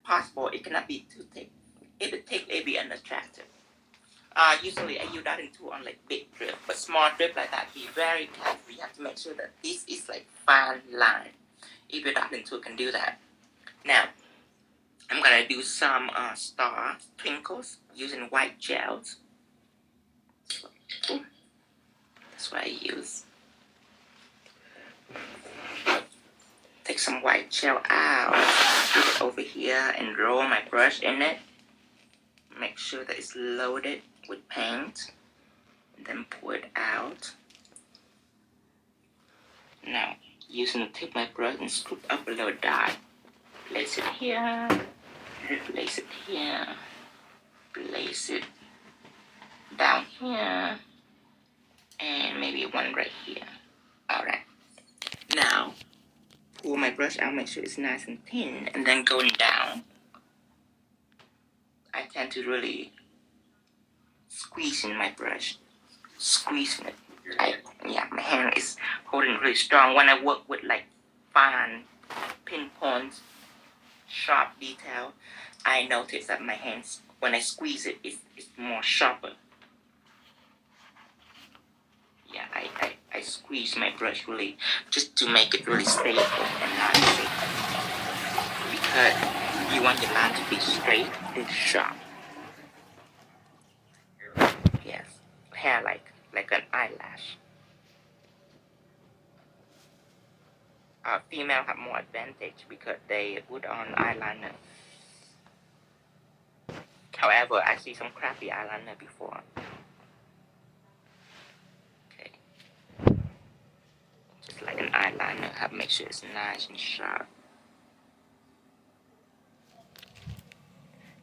possible it cannot be too thick. If it thick, it be unattractive. Usually I use that into on like big drip, but small drip like that, be very careful. You have to make sure that this is like fine line. If you dot into can do that. Now, I'm gonna do some star twinkles using white gels. That's what I use. Take some white gel out, put it over here and roll my brush in it. Make sure that it's loaded with paint. And then pour it out. Now, using the tip of my brush and scoop up a little dot. Place it here. Place it here. Place it down here. And maybe one right here. Alright. Now, pull my brush out, make sure it's nice and thin, and then going down. I tend to really squeeze in my brush. Squeezing it. My hand is holding really strong. When I work with like fine pinpoints, sharp detail, I notice that my hands, when I squeeze it, it's more sharper. Yeah, I squeeze my brush really just to make it really stable and not safe. Because you want your line to be straight and sharp. Yes, hair like an eyelash. Female have more advantage because they put on eyeliner. However, I see some crappy eyeliner before. Okay. Just like an eyeliner, have make sure it's nice and sharp.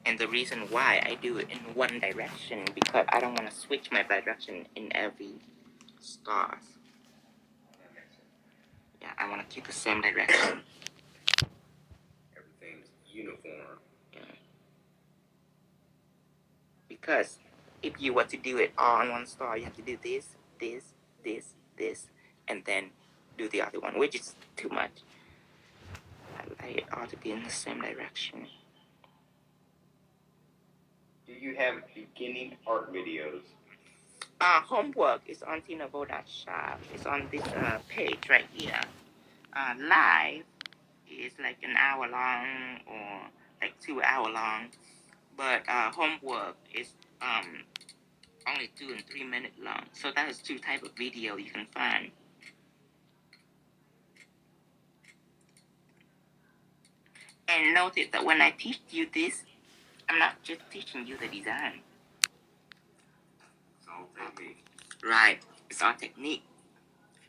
And the reason why I do it in one direction because I don't want to switch my direction in every stars. Yeah, I want to keep the same direction. Everything's uniform. Yeah. Because if you were to do it all on one star, you have to do this, this, this, this, and then do the other one, which is too much. I like it all to be in the same direction. Do you have beginning art videos? Homework is on Tinos.shop. It's on this page right here. Live is like an hour long or like 2 hour long, but homework is only 2 and 3 minute long. So that is 2 type of video you can find. And notice that when I teach you this, I'm not just teaching you the design. It's all technique. Right, it's all technique.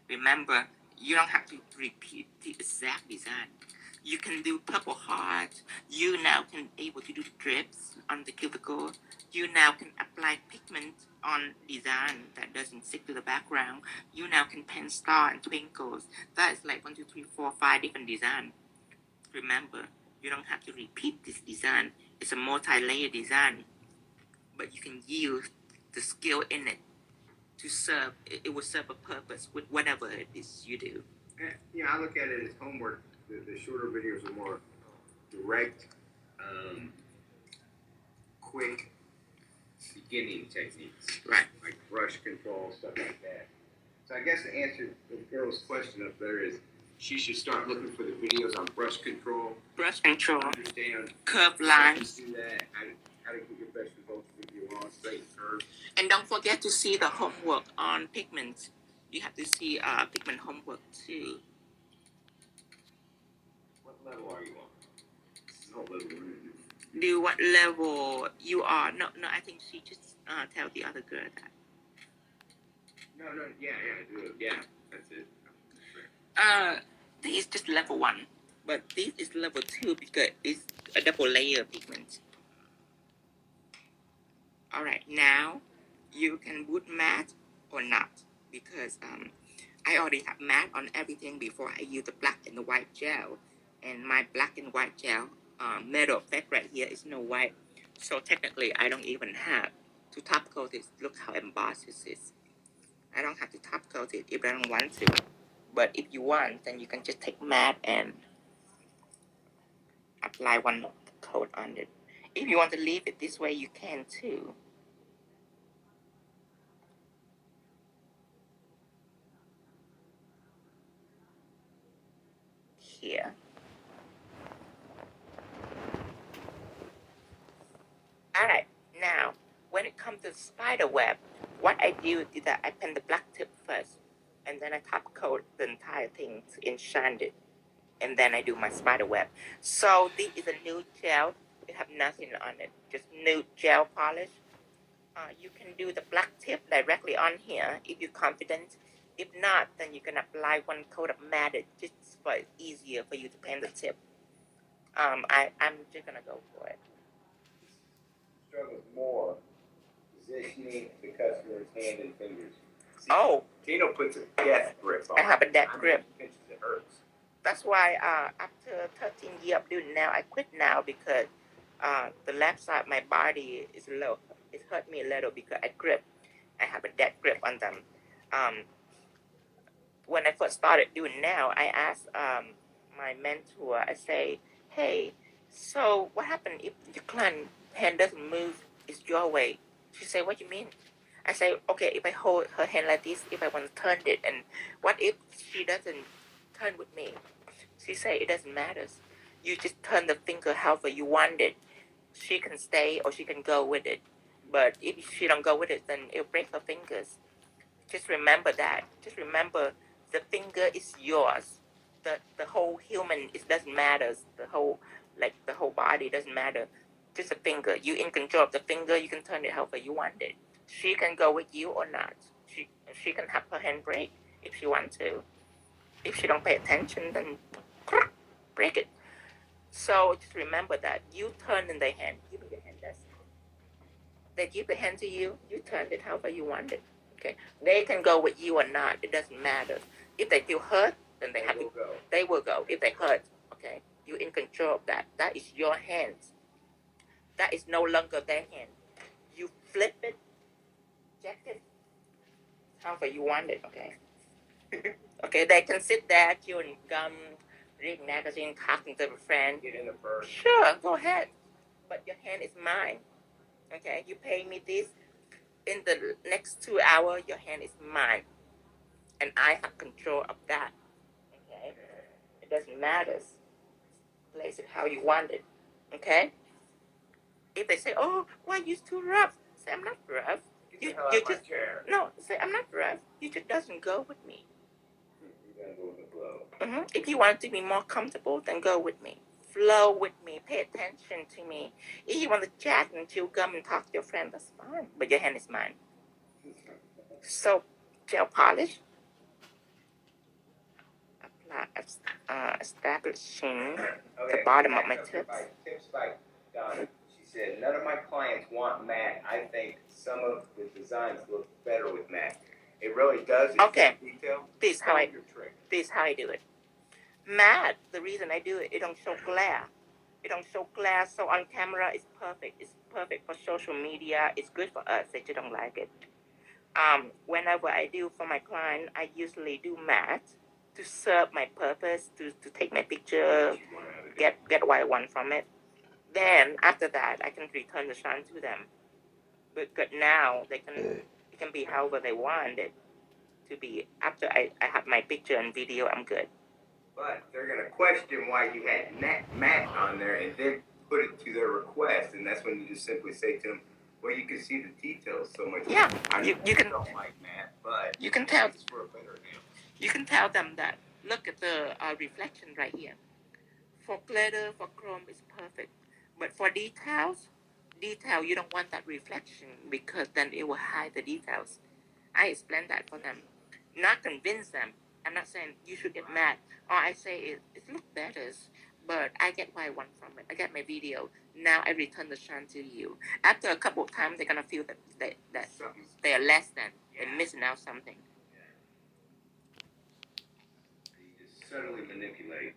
Remember, you don't have to repeat the exact design. You can do purple hearts. You now can able to do drips on the cuticle. You now can apply pigment on design that doesn't stick to the background. You now can pen star and twinkles. That is like 1, 2, 3, 4, 5 different designs. Remember, you don't have to repeat this design. It's a multi-layer design, but you can use the skill in it to serve. It will serve a purpose with whatever it is you do. Yeah, I look at it as homework. The shorter videos are more direct, quick beginning techniques. Right. Like brush control, stuff like that. So I guess the answer to the girl's question up there is she should start looking for the videos on brush control. Brush control. Understand curve lines. Do that. How to get your best results with your long straight curves. And don't forget to see the homework on pigments. You have to see pigment homework too. What level are you on? No level. Do what level you are. No, I think she just tell the other girl that. No, yeah, that's it. This is just level 1. But this is level 2 because it's a double layer pigment. Alright, now you can put matte or not. Because I already have matte on everything before I use the black and the white gel. And my black and white gel metal effect right here is no white. So technically I don't even have to top coat it. Look how embossed this is. I don't have to top coat it if I don't want to. But if you want, then you can just take matte and apply one coat on it. If you want to leave it this way, you can too. Here. Alright, now, when it comes to spider web, what I do is that I pen the black tip first, and then I top coat the entire thing to enchant it, and then I do my spider web. So this is a nude gel. It have nothing on it, just nude gel polish. You can do the black tip directly on here if you're confident. If not, then you can apply one coat of matte just for it's easier for you to paint the tip. I'm just gonna go for it. Struggles more positioning the customer's hand and fingers. See, Oh, Tino puts a death grip on. I have a death grip. Pinches, it hurts. That's why after 13 years of doing now, I quit now because the left side of my body is low. It hurt me a little because I grip. I have a dead grip on them. When I first started doing now, I asked my mentor, I say, hey, so what happened if your client hand doesn't move, it's your way? She said, what do you mean? I say, okay, if I hold her hand like this, if I want to turn it, and what if she doesn't turn with me? She said, it doesn't matter. You just turn the finger however you want it. She can stay or she can go with it. But if she don't go with it, then it'll break her fingers. Just remember that. Just remember the finger is yours. The whole human, it doesn't matter. The whole body doesn't matter. Just a finger. You in control of the finger. You can turn it however you want it. She can go with you or not. She can have her hand break if she wants to. If she don't pay attention, then break it. So just remember that you turn in their hand. Give me your hand. They give the hand to you. You turn it however you want it. Okay. They can go with you or not. It doesn't matter. If they feel hurt, then they have to go. They will go. If they hurt, okay, you're in control of that. That is your hands. That is no longer their hand. You flip it, check it, however you want it. Okay. Okay. They can sit there, chewing gum, reading magazine, talking to a friend. Get in the purse. Sure, go ahead. But your hand is mine. Okay. You pay me this. In the next 2 hours, your hand is mine. And I have control of that. Okay? It doesn't matter. Place it how you want it. Okay? If they say, oh, why you too rough? Say, I'm not rough. You just, no, say, I'm not rough. You just doesn't go with me. You're gonna go with the flow. If you want to be more comfortable, then go with me. Flow with me. Pay attention to me. If you want to chat and chew gum and talk to your friend, that's fine. But your hand is mine. So, gel polish. Establishing the bottom of my tips. Tips by Donna. She said, none of my clients want matte. I think some of the designs look better with matte. It really does. Okay. Detail. This is how I do it. Matte, the reason I do it, it don't show glare. It don't show glare, so on camera it's perfect. It's perfect for social media. It's good for us. They just don't like it. Whenever I do for my client, I usually do matte to serve my purpose, to take my picture, get what I want from it. Then after that, I can return the shine to them. But now it can be however they want it to be. After I have my picture and video, I'm good. But they're gonna question why you had matte on there and then put it to their request, and that's when you just simply say to them, well, you can see the details so much. Yeah, you can don't like matte, but you can tell. It's for a better nail. You can tell them that. Look at the reflection right here. For glitter, for chrome, it's perfect. But for detail, you don't want that reflection because then it will hide the details. I explain that for them. Not convince them. I'm not saying you should get mad. All I say is, it looks better, but I get what I want from it. I get my video. Now I return the shine to you. After a couple of times, they're going to feel that they are less than. They're missing out something. You just subtly manipulate.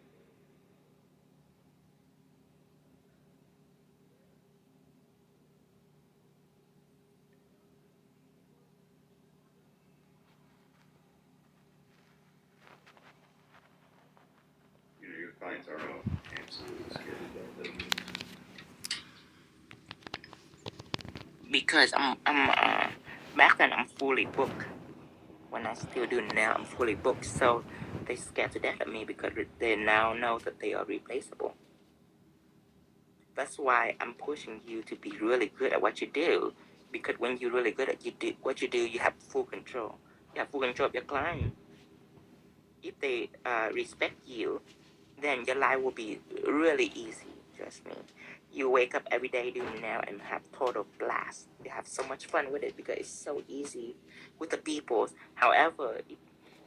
Your clients are all absolutely scared of that. because back then I'm fully booked. When I still do now, I'm fully booked. So they scared to death of me because they now know that they are replaceable. That's why I'm pushing you to be really good at what you do. Because when you're really good at what you do, you have full control. You have full control of your client. If they respect you, then your life will be really easy. Trust me. You wake up every day doing now and have total blast. You have so much fun with it because it's so easy with the people. However,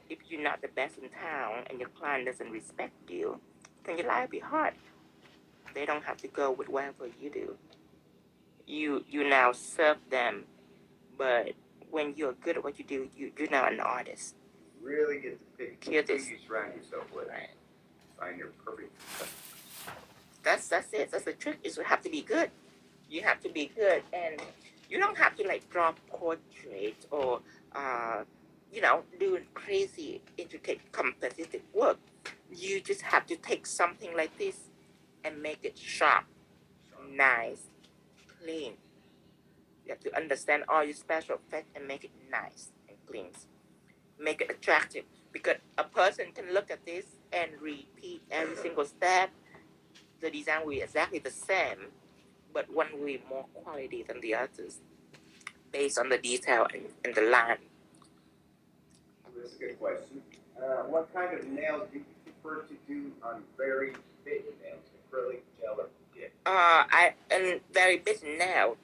if you're not the best in town and your client doesn't respect you, then your life will be hard. They don't have to go with whatever you do. You now serve them, but when you're good at what you do, you're now an artist. Really get to pick who this. you surround yourself with. Right. Find your perfect. That's it. That's the trick. Is you have to be good. You have to be good, and you don't have to like draw portraits or do crazy, intricate, competitive work. You just have to take something like this and make it sharp, nice, clean. You have to understand all your special effects and make it nice and clean. Make it attractive because a person can look at this and repeat every single step. The design will be exactly the same, but one will be more quality than the others based on the detail and the line. That's a good question. What kind of nails do you prefer to do on very big nails? Acrylic, gel, or dip? And very big nail.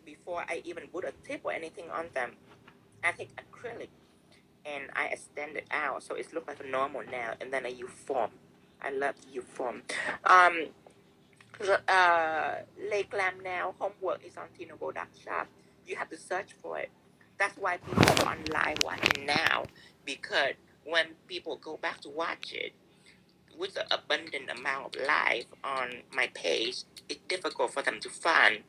Before I even put a tip or anything on them, I take acrylic and I extend it out so it looks like a normal nail, and then I use foam. I love to use foam. Lay glam nail homework is on Tino Shop. You have to search for it. That's why people are online watching now, because when people go back to watch it with the abundant amount of live on my page, it's difficult for them to find.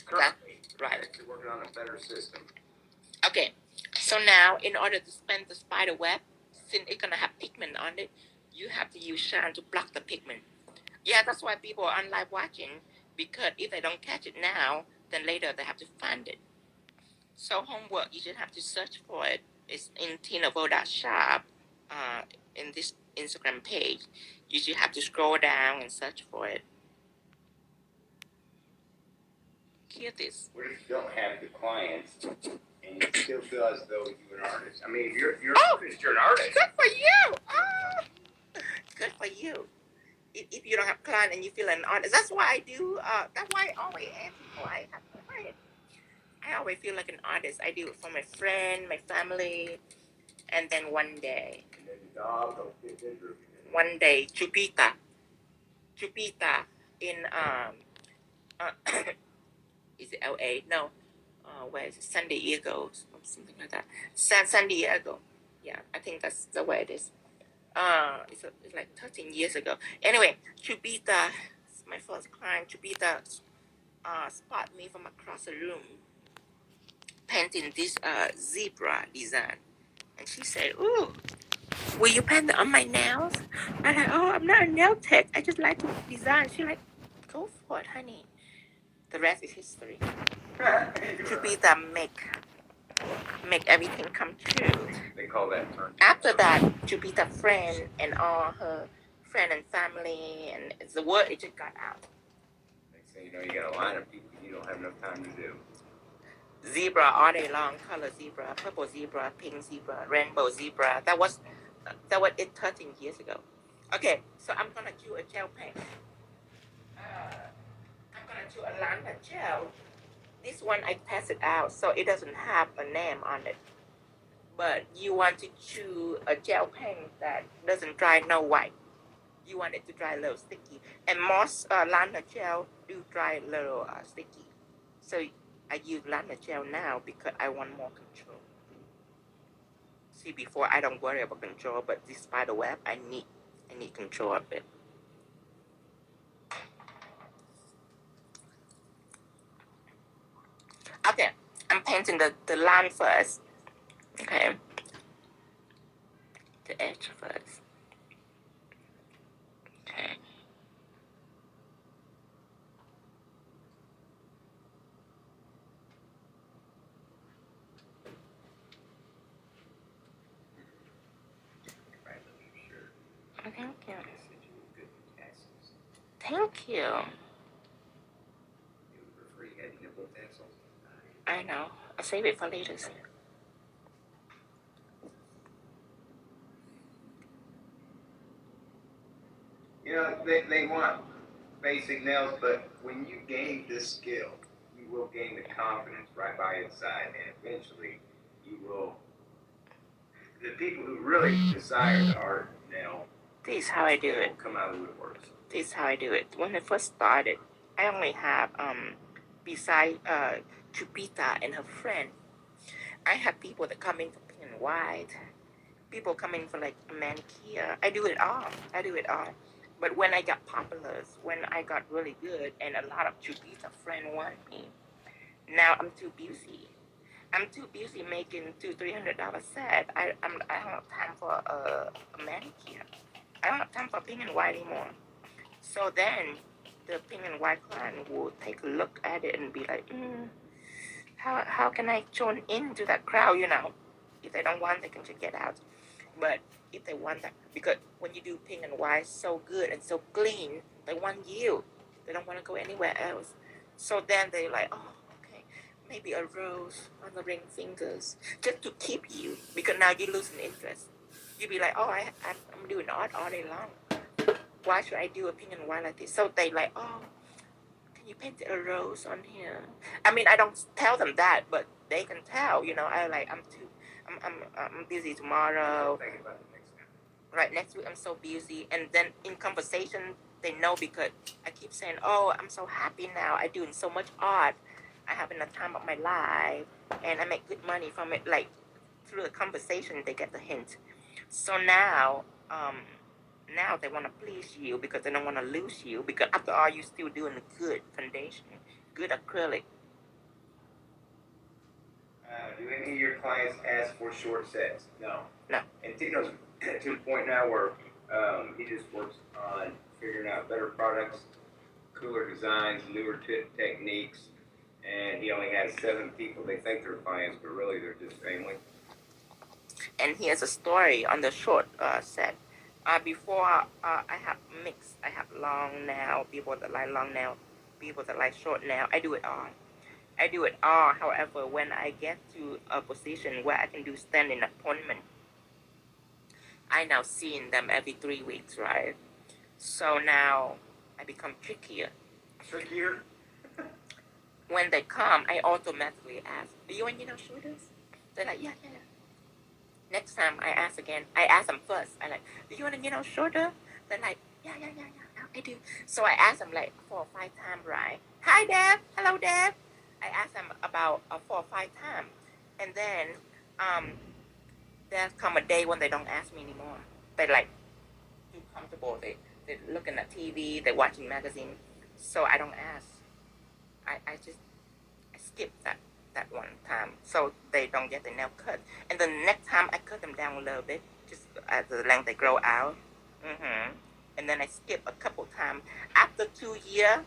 Currently, right. You're working on a better system. Okay, so now in order to spend the spider web, since it's gonna have pigment on it, you have to use shine to block the pigment. Yeah, that's why people are on live watching, because if they don't catch it now, then later they have to find it. So homework, you just have to search for it. It's in tinavo.shop, in this Instagram page. You just have to scroll down and search for it. Hear this. What if you don't have the clients and you still feel as though you're an artist? I mean, you're an artist. You're an artist. Good for you. Oh, good for you. If you don't have client and you feel an artist, that's why I do. That's why I always ask people. I have client. I always feel like an artist. I do it for my friend, my family, and then one day, Chupita in uh, is it L.A.? No, where is it? San Diego, or something like that. San Diego. Yeah, I think that's the way it is. It's like 13 years ago. Anyway, Chupita, my first client, Chupita, spot me from across the room, painting this zebra design, and she said, "Ooh, will you paint on my nails?" I'm like, "Oh, I'm not a nail tech. I just like to design." She like, "Go for it, honey." The rest is history. Chupita make everything come true. They call that turn. After that, Chupita friend and all her friend and family, and the word it just got out. Next thing you know, you got a line of people you don't have enough time to do. Zebra all day long, color zebra, purple zebra, pink zebra, rainbow zebra. That was it 13 years ago. Okay, so I'm gonna do a gel paint. I'm gonna do a lantern gel. This one I test it out, so it doesn't have a name on it. But you want to choose a gel paint that doesn't dry no white. You want it to dry a little sticky. And most lantern gel do dry a little sticky. So I use lantern gel now because I want more control. See, before I don't worry about control, but this spider web, I need control of it. Okay, I'm painting the line first. Okay, the edge first. Okay. Thank you. It was for free. You had nipple tassels. I know. I'll save it for later. You know, they want basic nails, but when you gain this skill, you will gain the confidence right by its side, and eventually you will. The people who really desire the art nail, This is how I do it it. will come out of the woodworks. This is how I do it. When I first started, I only have beside Chupita and her friend, I have people that come in for pink and white. People come in for like a manicure. I do it all. I do it all. But when I got popular, when I got really good, and a lot of Chupita friends want me, now I'm too busy. I'm too busy making $200-300 set. I don't have time for a manicure. I don't have time for pink and white anymore. So then the pink and white client will take a look at it and be like, how can I join into that crowd, you know? If they don't want, they can just get out. But if they want that, because when you do pink and white so good and so clean, they want you. They don't want to go anywhere else. So then they're like, oh, okay, maybe a rose on the ring fingers, just to keep you, because now you lose an interest. You be like, oh, I'm doing art all day long. Why should I do a pink and white like this? So they like, oh, can you paint a rose on here? I mean, I don't tell them that, but they can tell. You know, I'm busy tomorrow. Think about it next time. Right next week, I'm so busy, and then in conversation, they know because I keep saying, oh, I'm so happy now. I'm doing so much art. I having the time of my life, and I make good money from it. Like through the conversation, they get the hint. So now, now they want to please you because they don't want to lose you, because after all, you're still doing a good foundation, good acrylic. Do any of your clients ask for short sets? No. No. And Tino's to the point now where he just works on figuring out better products, cooler designs, newer techniques, and he only has 7 people. They think they're clients, but really they're just family. And here's a story on the short set. Before I have mixed, I have long nail, people that like long nail, people that like short nail. I do it all. I do it all. However, when I get to a position where I can do standing appointment, I now seeing them every 3 weeks, right? So now I become trickier. Trickier? When they come, I automatically ask, do you want shoulders? They're like, yeah, yeah. Next time I ask again, I ask them first. I like, do you want shoulder? They're like, yeah, yeah, yeah, yeah, I do. So I ask them like 4 or 5 times, right? Hi, Deb. Hello, Deb. I ask them about 4 or 5 times. And then there's come a day when they don't ask me anymore. They like too comfortable. They're looking at TV. They're watching magazine. So I don't ask. I skip that one time, so they don't get the nail cut. And the next time I cut them down a little bit, just at the length they grow out. And then I skip a couple times. After 2 years,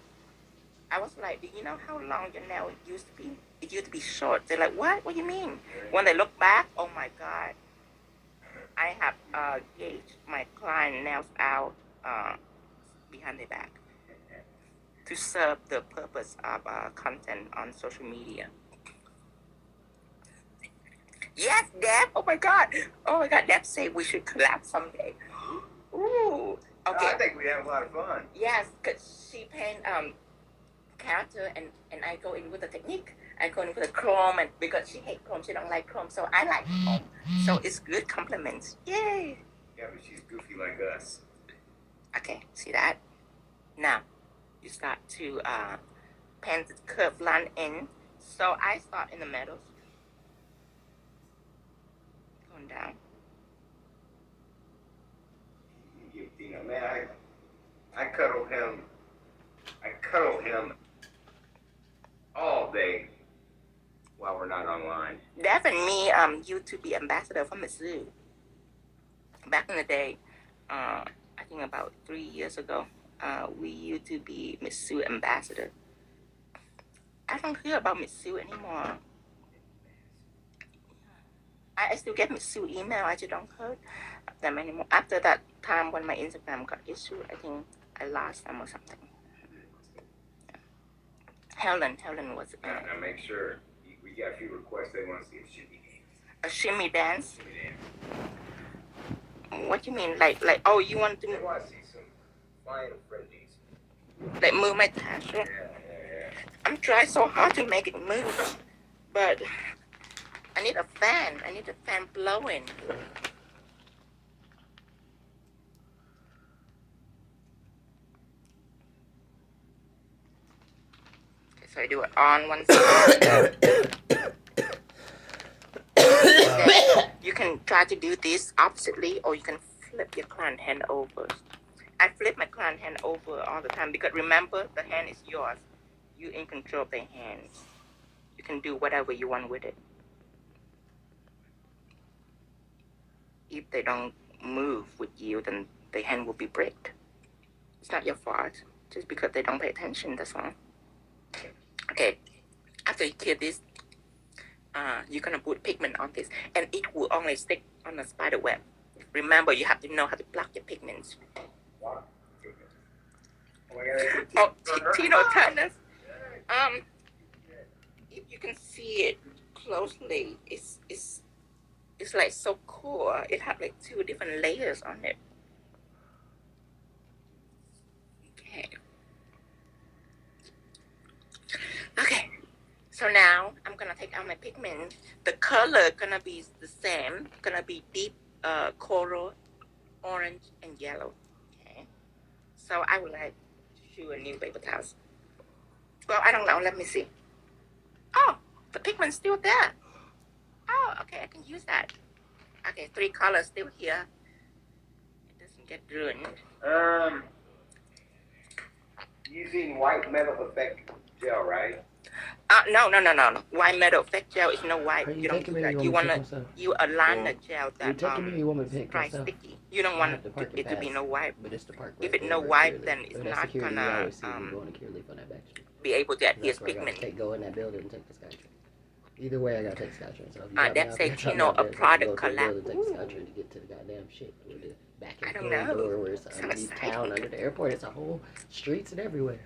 I was like, do you know how long your nail used to be? It used to be short. They're like, what? What do you mean? When they look back, oh my God. I have gauged my client nails out behind their back to serve the purpose of content on social media. Yes, Deb. Oh my God. Deb said we should collab someday. Ooh. Okay. I think we have a lot of fun. Yes, because she paint character, and I go in with the technique. I go in with the chrome, and because she hates chrome, she don't like chrome, so I like chrome. So it's good compliments. Yay. Yeah, but she's goofy like us. Okay, see that? Now you start to paint the curved line in. So I start in the middle, going down. You know, man, I cuddle him all day while we're not online. Deb and me used to be ambassador for Miss Zoo. Back in the day, I think about 3 years ago, we used to be Miss Sue ambassador. I don't hear about Miss Sue anymore. I still get Miss Sue email. I just don't hear them anymore. After that time when my Instagram got issued, I think I lost them or something. Helen was Now make sure we got a few requests. They want to see a shimmy dance. a shimmy dance. Shimmy dance. What you mean? Like oh, you want They to want to see some flying frenzies. like move my tasha? Yeah. I'm trying so hard to make it move, but I need a fan. I need a fan blowing. Okay, so I do it on one side. You can try to do this oppositely, or you can flip your client hand over. I flip my client hand over all the time because remember, the hand is yours. You in control of the hands. You can do whatever you want with it. If they don't move with you, then the hand will be bricked. It's not your fault. Just because they don't pay attention, that's all. Okay, after you clear this, you're gonna put pigment on this, and it will only stick on the spider web. Remember, you have to know how to block your pigments. Oh, Tino Tinos. If you can see it closely, it's like so cool. It has like 2 different layers on it. Okay. So now I'm gonna take out my pigment. The color gonna be the same. Gonna be deep coral, orange, and yellow. Okay. So I would like to shoot a new paper towels. Well, I don't know. Let me see. Oh, the pigment's still there. Oh, okay. I can use that. Okay, 3 colors still here. It doesn't get ruined. Using white metal effect gel, right? No. White metal effect gel is no white. Are you You don't taking do me or that. you You want me to wanna pick myself? you align the gel You that taking me or you want me to pick dry myself? sticky. You don't I want have to park it to be past, no white. but it's the park If right it there no where white, Curly- then where it's that not security, you gonna always see me going to Curly on that back street. be able to adhere That's where I gotta pigment. go in that building and take the SkyTrain. Either way, I gotta take the SkyTrain. So if you drop me That off say there, drop me Tino off a there, so I can product go to the collab. building, take the SkyTrain to get to the goddamn shit. With the back I and don't forth know. door where it's So underneath exciting. town, under the airport. It's a whole streets and everywhere.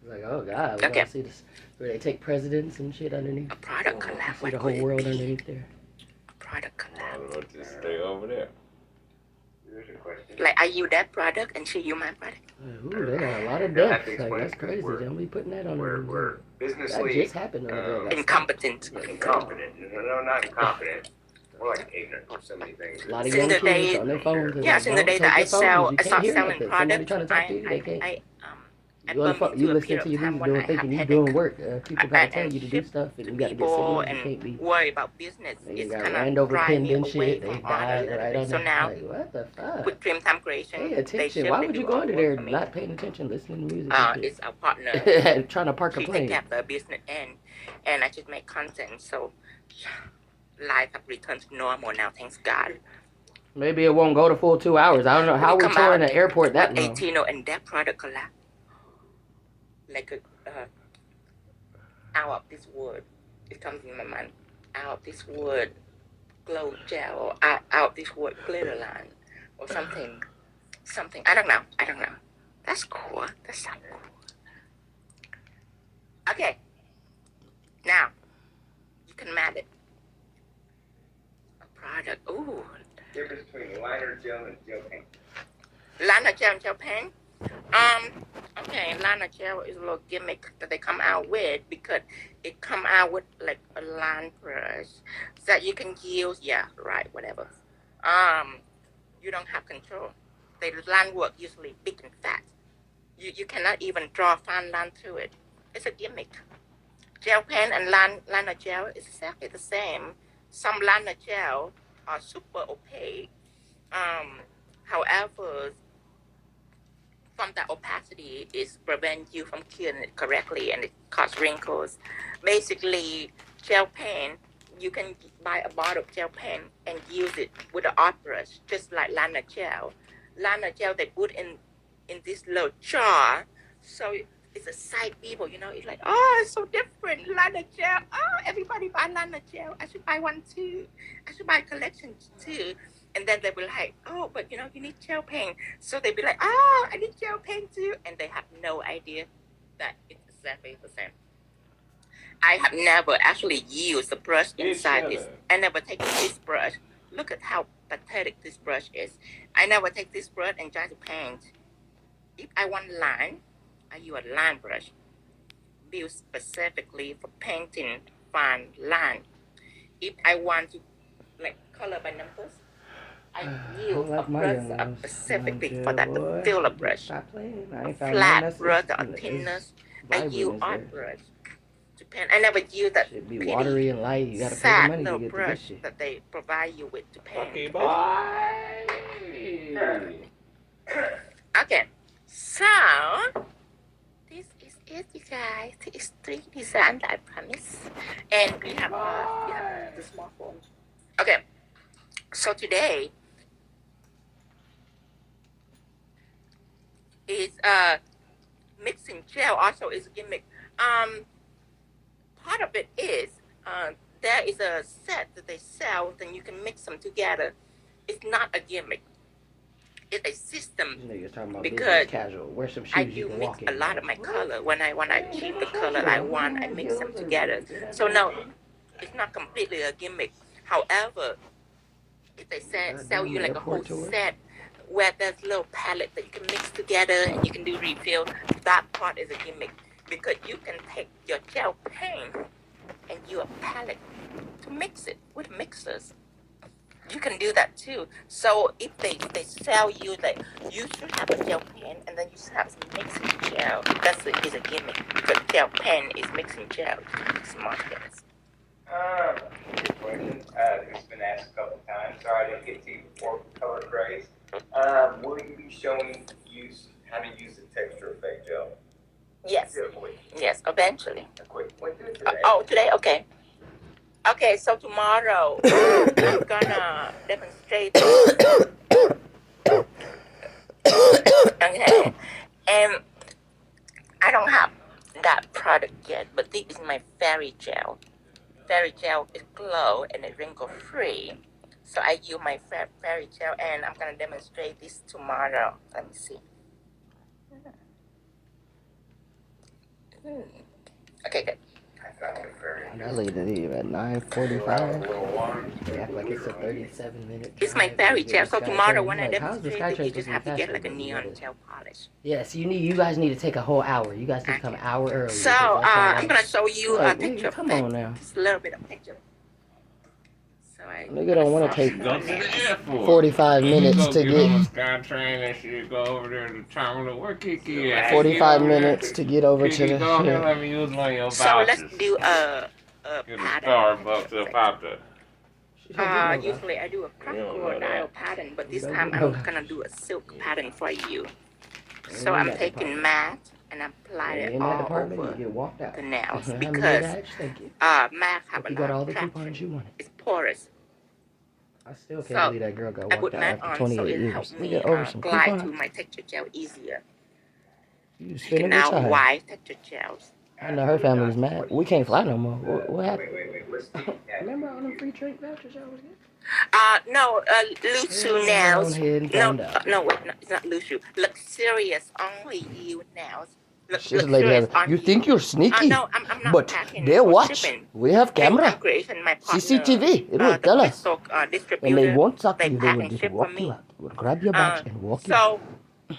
It's like, oh god, we Okay. gotta see this where they take presidents and shit underneath. A product You collab. see What the whole could it world be? underneath there. A product collab. I'll just stay over there. Here's a question. Like, are you that product and she you my product? Ooh, they got a lot of They'll have deaths. to Like, explain that's it 'cause crazy. we're- Don't be putting that on the We're news. That businessly just happened on the girl got stopped. Incompetent. Yeah, incompetent. No, not incompetent. More like ignorant for so many things. A lot of Since young the kids day- on their phones. Yeah, since the day that I start start selling Somebody products, trying to talk to you, they can't. I You, on the bump phone, into you a listening period to of your time music, when I doing have thinking you headache. doing work. People gotta tell and you to do ship stuff, and you to gotta get people signals. You can't be. and worry about business. And you It's got kind ran of over drive pinned me and away shit. They from art a died little right bit. on So the. now, Like, what the fuck? with Dream Time Creation, Pay they attention. ship, Why they would you do go all under work there for me. not paying attention, listening to music and shit? It's our partner. Trying to park a She take plane. care of the business end, and I just make content. So life have returned to normal now, thanks God. Maybe it won't go to full 2 hours. I don't know how we come touring out the airport that with long. 18 and that product collab, like a out of this word. It comes in my mind. Out of this word, glow gel, or out of this word, glitter line, or something. I don't know. That's cool. That sounds cool. Okay. Now you can map it. A product. Ooh. Difference between liner gel and gel paint. Liner gel and gel pen. Okay, liner gel is a little gimmick that they come out with because it come out with like a line brush that you can use. Yeah, right, whatever. You don't have control. The line work usually big and fat. You cannot even draw a fine line through it. It's a gimmick. Gel pen and liner gel is exactly the same. Some liner gel are super opaque. However, from that opacity is prevent you from curing it correctly and it causes wrinkles. Basically, gel pen, you can buy a bottle of gel pen and use it with an art brush, just like liner gel. Liner gel they put in this little jar, so it's a sight people, it's like, oh, it's so different, liner gel. Oh, everybody buy liner gel. I should buy one too. I should buy a collection too. And then they will like, oh, but you need gel paint. So they'll be like, oh, I need gel paint too. And they have no idea that it's exactly the same. I have never actually used the brush inside this. I never taken this brush. Look at how pathetic this brush is. I never take this brush and try to paint. If I want line, I use a line brush built specifically for painting fine line. If I want to like color by numbers, I use a brush specifically for that, the filler brush. Stop playing. I A ain't found flat nothing brush or that's thinness. I vibrant use as art this. brush to paint. I never use that Should be pretty watery and light. You gotta pay the sad money to little get the good brush shit. that they provide you with to paint. Okay, boy. Okay, so this is it, you guys. This is 3 design, I promise. And we have the smartphone. Okay, so today is mixing gel. Also is a gimmick. Part of it is there is a set that they sell, then you can mix them together. It's not a gimmick. It's a system. You're talking about because casual. Wear some shoes I you do can mix walk in. a lot of my color. When I achieve the color I want, I mix them together. So no, it's not completely a gimmick. However, if they sell you like a whole set where there's a little palette that you can mix together and you can do refill, that part is a gimmick. Because you can take your gel paint and use a palette to mix it with mixers. You can do that too. So if they sell you that you should have a gel pen and then you should have some mixing gel, is a gimmick. Because gel pen is mixing gel. Smart guys. Good question. It's been asked a couple times. Sorry I didn't get to you before color craze. Will you be showing how to use the texture effect gel? Yes. Yes, eventually. When do it today? Today? Okay. Okay, so tomorrow I'm gonna demonstrate. Okay. And I don't have that product yet, but this is my fairy gel. Fairy gel is glow and it's wrinkle free. So I use my fairy gel and I'm gonna demonstrate this tomorrow. Let me see. Okay, good. That lady leave at 9:45. They act like it's a 37-minute. It's my fairy gel. So tomorrow when I demonstrate it, you just have to get like a neon gel polish. Yes, you guys need to take a whole hour. You guys need to come an hour early. So I'm gonna show you a picture. Come on now. Just a little bit of picture. Nigga don't want to take Go to the airport. 45 minutes to get on the get SkyTrain and shit. Go over there to the terminal. Where Kiki at? 45 minutes to get over Kiki, to go ahead, the. let me use one of your vouchers. So let's do a Get a pattern. Starbucks up out there. Usually I do a crocodile pattern, but this time I'm gonna do a silk pattern for you. So I'm taking matte and apply it all over the nails because matte have a lot of traction. It's porous. I still can't believe that girl got walked out after 28 years. So it helps me glide to my texture gel easier. You can now wipe texture gels. I know her family was mad. We can't fly no more. What happened? Wait. Remember all them free drink vouchers y'all was getting? No, Luxu nails. Wait, no, it's not Luxu. Luxurious only you nails. This lady you think you're sneaky? No, I'm not but they watch. Shipping. We have camera. CCTV. It will tell us. And they won't suck you. They will just walk you out. They will grab your badge and walk you out. So,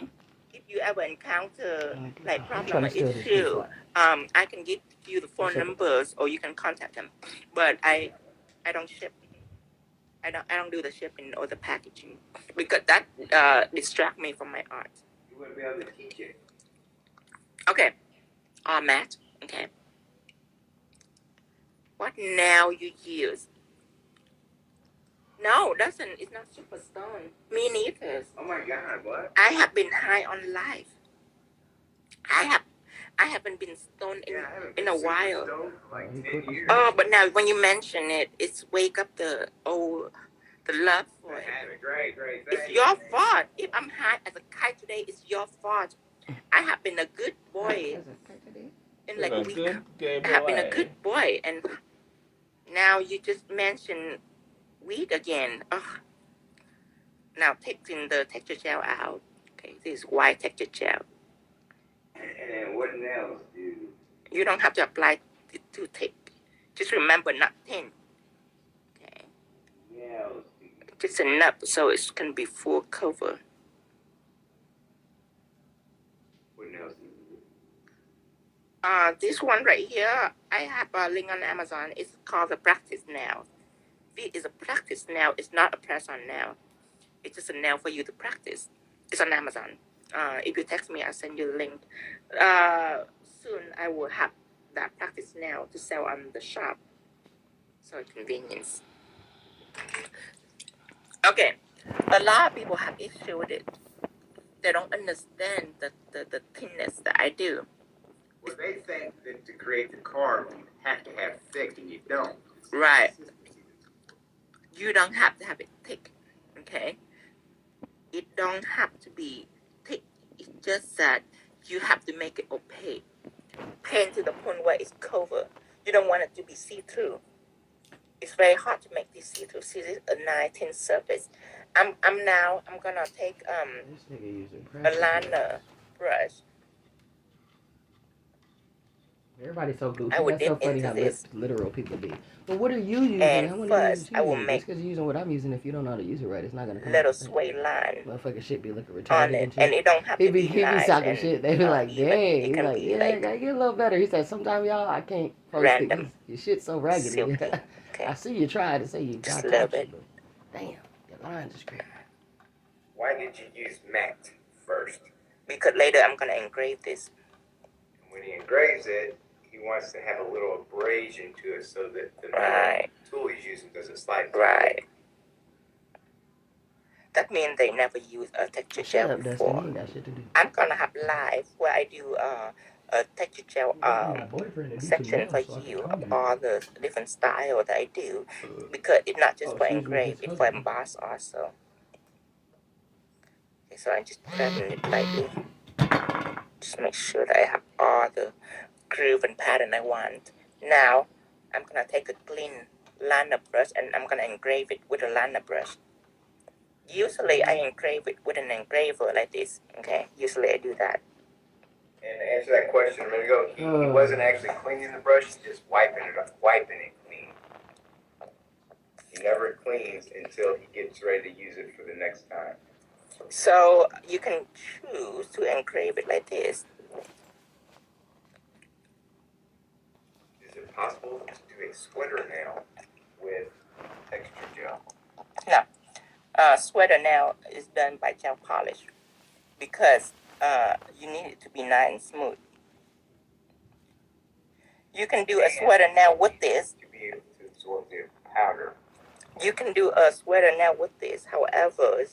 if you ever encounter like problem or issue, I can give you the phone numbers or you can contact them. But I don't ship. I don't do the shipping or the packaging because that distract me from my art. You wouldn't be able to teach it. Okay, matte. Okay. What nail you use? No, doesn't. It's not super stone. Me neither. Oh my God, what? I have been high on life. I haven't been stoned in a while. Like 10 years. Oh, but now when you mention it, it's wake up the love for it. Great. It's your fault. If I'm high as a kite today, it's your fault. I have been a good boy in like a week. I have been a good boy, and now you just mentioned weed again. Ugh. Now taking the texture gel out. Okay, this is white texture gel. And then what nails do? You don't have to apply too thick. Just remember, not thin. Okay. Yeah. Just enough so it can be full cover. What else? This one right here, I have a link on Amazon. It's called the practice nail. This is a practice nail. It's not a press-on nail. It's just a nail for you to practice. It's on Amazon. If you text me, I'll send you the link. Soon I will have that practice nail to sell on the shop. So convenience. Okay. A lot of people have issue with it. They don't understand the thinness that I do. Well, they think that to create the carb, you have to have thick, and you don't. Right. You don't have to have it thick. Okay. It don't have to be thick. It's just that you have to make it opaque. Paint to the point where it's covered. You don't want it to be see-through. It's very hard to make this see-through. See, this is a nice thin surface. I'm gonna take a liner brush. Everybody's so goofy. I would That's so dip funny into how this. literal people be. But what are you using? And How many first, I will use? make Just because you're using what I'm using, if you don't know how to use it right, it's not gonna come little out. sway line Motherfucker shit be looking on retarded it, and shit. and it don't have to be He be nice talking and shit. They be like, even. dang. It He's can like, be yeah, like gotta get a little better. He said, sometimes y'all, I can't post it random, because your shit's so raggedy. silky. Okay, I see you try to say you just got a little top bit. shit, but damn, your lines is great. Why did you use matte first? Because later I'm gonna engrave this. And when he engraves it, he wants to have a little abrasion to it so that the Right. tool he's using doesn't slide. Right. That means they never use a texture Shut gel up, Dustin. You before. ain't got shit to do. I'm gonna have live where I do a texture gel section for you of all the different styles that I do, because it's not just for engrave, it's for emboss also. Okay, so I'm just grabbing it lightly. Just make sure that I have all the groove and pattern I want. Now I'm gonna take a clean liner brush and I'm gonna engrave it with a liner brush. Usually I engrave it with an engraver like this. Okay, usually I do that. And to answer that question a minute ago, he wasn't actually cleaning the brush, he's just wiping it clean. He never cleans until he gets ready to use it for the next time. So you can choose to engrave it like this. Is it possible to do a sweater nail with texture gel? No, sweater nail is done by gel polish because you need it to be nice and smooth. You can do a sweater nail with this. To be able to absorb the powder. You can do a sweater nail with this. However,